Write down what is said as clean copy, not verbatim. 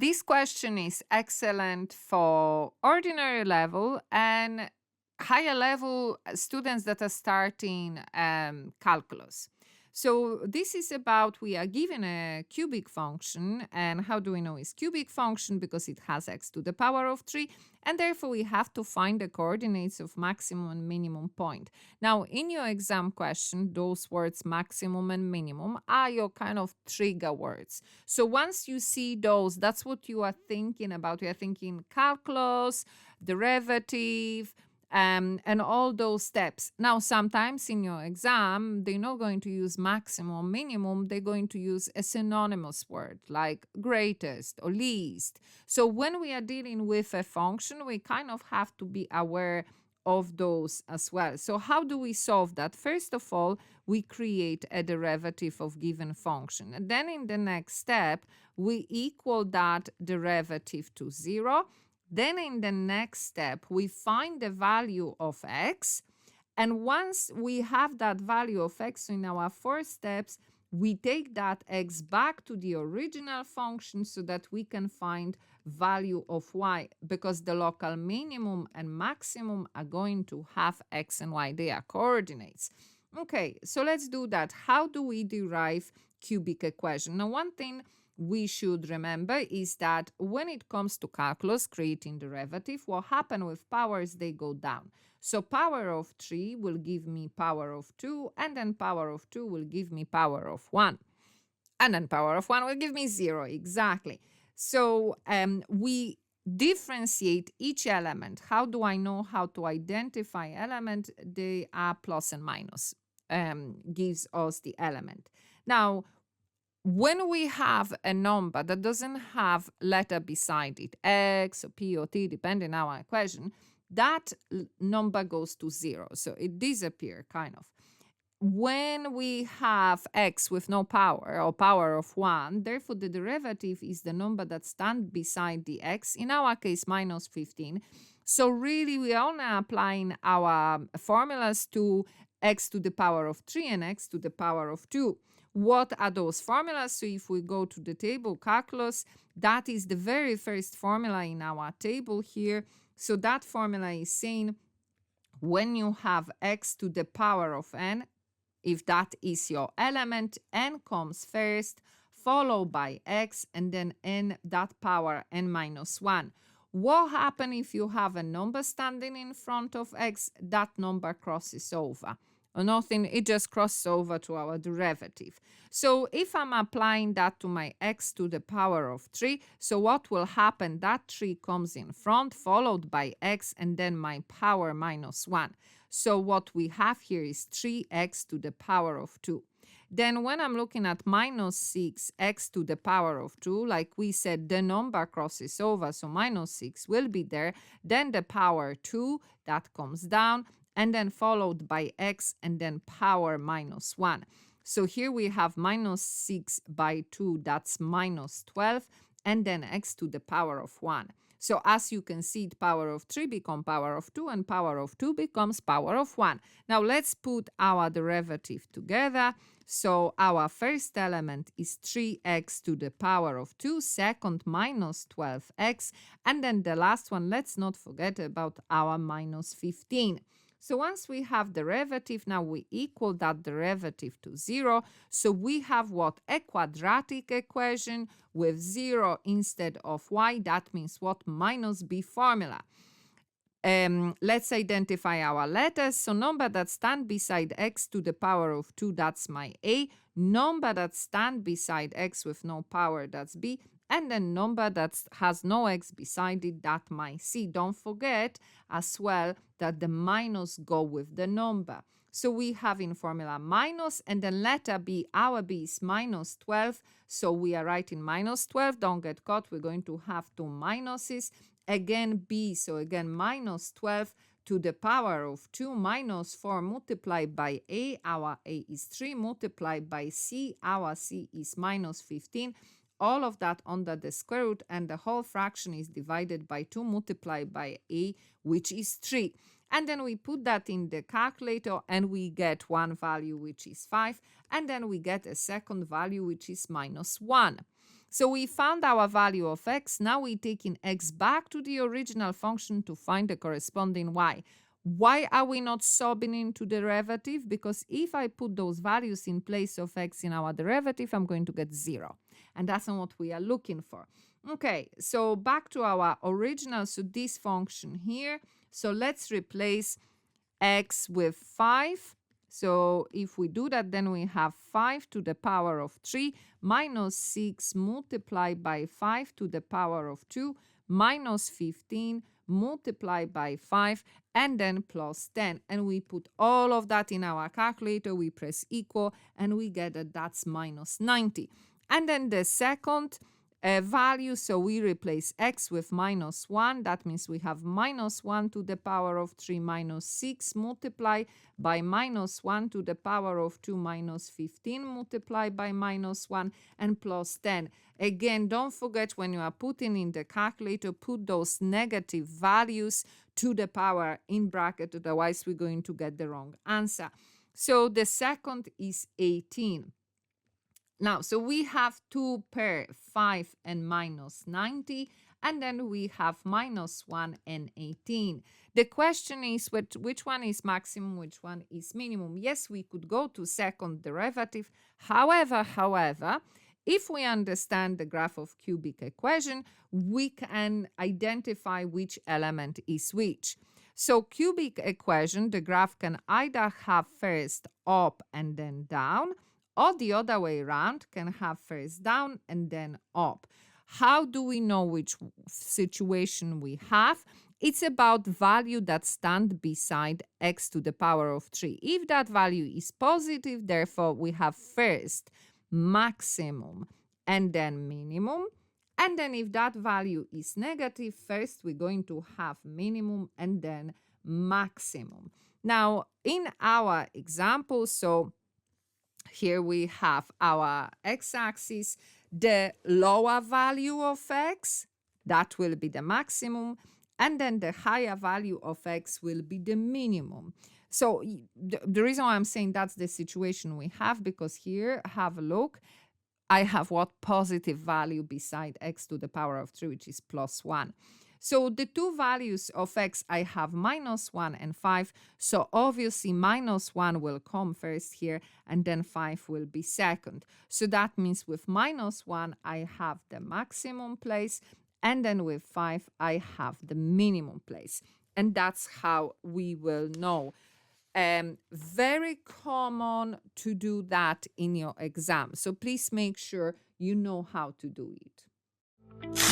This question is excellent for ordinary level and higher level students that are starting calculus. So this is about, we are given a cubic function, and how do we know it's cubic function? Because it has x to the power of 3, and therefore we have to find the coordinates of maximum and minimum point. Now, in your exam question, those words maximum and minimum are your kind of trigger words. So once you see those, that's what you are thinking about. You are thinking calculus, derivative, and all those steps. Now, sometimes in your exam, they're not going to use maximum, minimum. They're going to use a synonymous word like greatest or least. So when we are dealing with a function, we kind of have to be aware of those as well. So how do we solve that? First of all, we create a derivative of given function. And then in the next step, we equal that derivative to 0. Then in the next step, we find the value of x. And once we have that value of x in our 4 steps, we take that x back to the original function so that we can find value of y, because the local minimum and maximum are going to have x and y. They are coordinates. Okay, so let's do that. How do we derive cubic equation? Now, one thing we should remember is that when it comes to calculus, creating derivative, what happens with powers, they go down. So power of 3 will give me power of 2, and then power of 2 will give me power of 1. And then power of 1 will give me 0, exactly. So we differentiate each element. How do I know how to identify element? They are plus and minus, gives us the element. Now, when we have a number that doesn't have letter beside it, x or p or t, depending on our equation, that number goes to 0. So it disappears, kind of. When we have x with no power or power of 1, therefore the derivative is the number that stands beside the x, in our case minus 15. So really we are only applying our formulas to x to the power of 3 and x to the power of 2. What are those formulas? So if we go to the table calculus, that is the very first formula in our table here. So that formula is saying when you have x to the power of n, if that is your element, n comes first, followed by x, and then n, that power, n minus 1. What happens if you have a number standing in front of x? That number crosses over. Or nothing, it just crosses over to our derivative. So if I'm applying that to my x to the power of 3, so what will happen? That 3 comes in front, followed by x, and then my power minus 1. So what we have here is 3x to the power of 2. Then when I'm looking at minus 6x to the power of 2, like we said, the number crosses over, so minus 6 will be there. Then the power 2, that comes down, and then followed by x, and then power minus 1. So here we have minus 6 by 2, that's minus 12, and then x to the power of 1. So as you can see, power of 3 becomes power of 2, and power of 2 becomes power of 1. Now let's put our derivative together. So our first element is 3x to the power of 2, second minus 12x, and then the last one, let's not forget about our minus 15. So once we have derivative, now we equal that derivative to 0. So we have what? A quadratic equation with 0 instead of y. That means what? Minus b formula. Let's identify our letters. So number that stand beside x to the power of 2, that's my a. Number that stand beside x with no power, that's b. And then number that has no x beside it, that my c. Don't forget as well that the minus go with the number. So we have in formula minus, and then letter b, our b is minus 12. So we are writing minus 12. Don't get caught. We're going to have two minuses. Again, b, so again minus 12 to the power of 2 minus 4 multiplied by a. Our a is 3 multiplied by c. Our c is minus 15. All of that under the square root, and the whole fraction is divided by 2 multiplied by a, which is 3. And then we put that in the calculator, and we get one value, which is 5. And then we get a second value, which is minus 1. So we found our value of x. Now we're taking x back to the original function to find the corresponding y. Why are we not subbing into derivative? Because if I put those values in place of x in our derivative, I'm going to get 0. And that's not what we are looking for. Okay, so back to our original, so this function here. So let's replace x with 5. So if we do that, then we have 5 to the power of 3 minus 6 multiplied by 5 to the power of 2 minus 15 multiplied by 5 and then plus 10. And we put all of that in our calculator, we press equal, and we get that that's minus 90. And then the second value, so we replace x with minus 1. That means we have minus 1 to the power of 3 minus 6 multiplied by minus 1 to the power of 2 minus 15 multiplied by minus 1 and plus 10. Again, don't forget when you are putting in the calculator, put those negative values to the power in bracket, otherwise we're going to get the wrong answer. So the second is 18. Now, so we have 2 pair, 5 and minus 90, and then we have minus 1 and 18. The question is which one is maximum, which one is minimum. Yes, we could go to second derivative. However, if we understand the graph of cubic equation, we can identify which element is which. So cubic equation, the graph can either have first up and then down, or the other way around, can have first down and then up. How do we know which situation we have? It's about value that stand beside x to the power of 3. If that value is positive, therefore we have first maximum and then minimum. And then if that value is negative, first we're going to have minimum and then maximum. Now, in our example, so here we have our x-axis, the lower value of x, that will be the maximum, and then the higher value of x will be the minimum. So the reason why I'm saying that's the situation we have, because here, have a look, I have what positive value beside x to the power of 3, which is plus 1. So the two values of x, I have minus 1 and 5. So obviously minus 1 will come first here, and then 5 will be second. So that means with minus 1, I have the maximum place, and then with 5, I have the minimum place. And that's how we will know. Very common to do that in your exam. So please make sure you know how to do it.